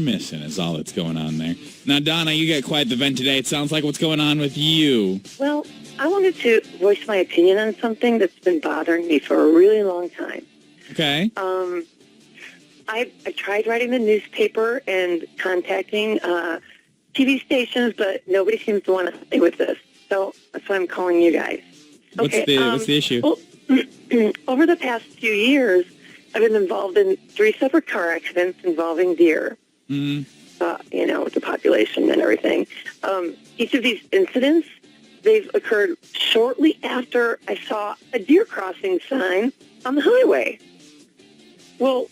missing is all that's going on there. Now, Donna, you got quite the vent today. It sounds like what's going on with you. Well, I wanted to voice my opinion on something that's been bothering me for a really long time. Okay. I tried writing the newspaper and contacting TV stations, but nobody seems to want to help me with this. So that's why I'm calling you guys. What's Okay, the issue? Well, over the past few years, I've been involved in 3 separate car accidents involving deer. Mm-hmm. With the population and everything. Each of these incidents, they've occurred shortly after I saw a deer crossing sign on the highway. Well,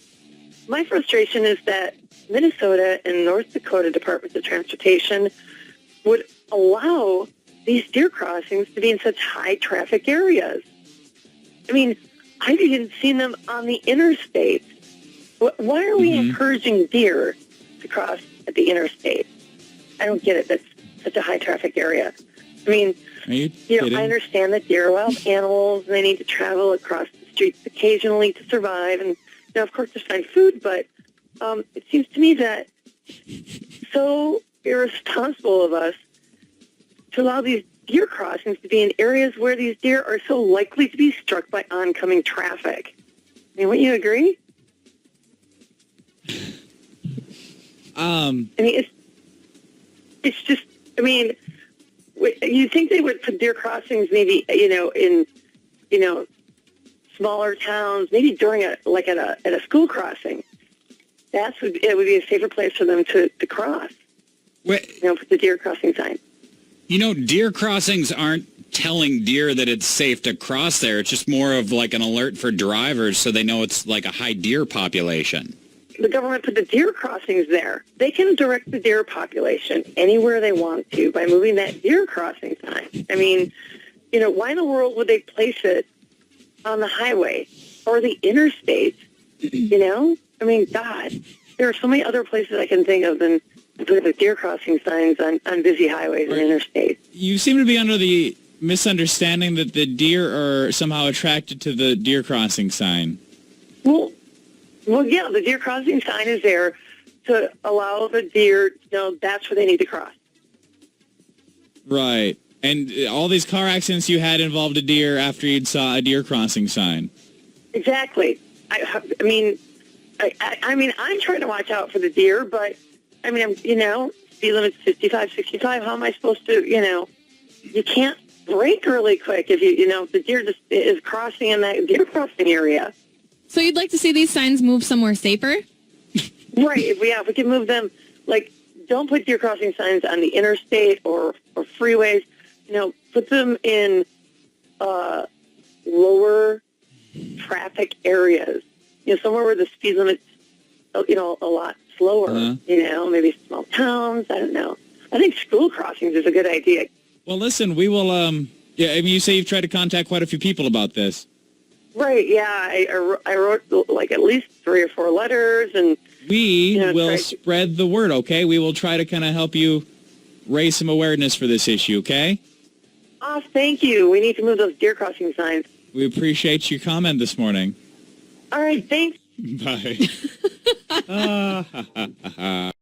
my frustration is that Minnesota and North Dakota Departments of Transportation would allow these deer crossings to be in such high traffic areas. I mean, I've even seen them on the interstate. Why are we encouraging deer to cross at the interstate? I don't get it. That's such a high traffic area. I mean, I understand that deer are wild animals and they need to travel across the streets occasionally to survive. And, of course, to find food. But it seems to me that so irresponsible of us to allow these deer crossings to be in areas where these deer are so likely to be struck by oncoming traffic. I mean, wouldn't you agree? I mean, it's just, I mean, you think they would put deer crossings maybe, in, smaller towns, maybe during at a school crossing. It would be a safer place for them to cross. Put the deer crossing sign. Deer crossings aren't telling deer that it's safe to cross there. It's just more of like an alert for drivers so they know it's like a high deer population. The government put the deer crossings there. They can direct the deer population anywhere they want to by moving that deer crossing sign. I mean, why in the world would they place it on the highway or the interstate? I mean, God, there are so many other places I can think of than the deer crossing signs on busy highways and interstates. You seem to be under the misunderstanding that the deer are somehow attracted to the deer crossing sign. Well, yeah, the deer crossing sign is there to allow the deer to know that's where they need to cross. Right. And all these car accidents you had involved a deer after you'd saw a deer crossing sign. Exactly. I mean, I'm trying to watch out for the deer, but, I mean, speed limit's 55, 65. How am I supposed to, you can't brake really quick if the deer just is crossing in that deer crossing area. So you'd like to see these signs move somewhere safer? Right. If we can move them, don't put deer crossing signs on the interstate or freeways. Put them in lower traffic areas. Somewhere where the speed limit's, a lot slower. Maybe small towns. I don't know. I think school crossings is a good idea. Well, listen, we will. You say you've tried to contact quite a few people about this. Right, yeah. I wrote at least 3 or 4 letters, and we will spread the word. Okay, we will try to kind of help you raise some awareness for this issue. Okay. Oh, thank you. We need to move those deer crossing signs. We appreciate your comment this morning. All right, thanks. Bye.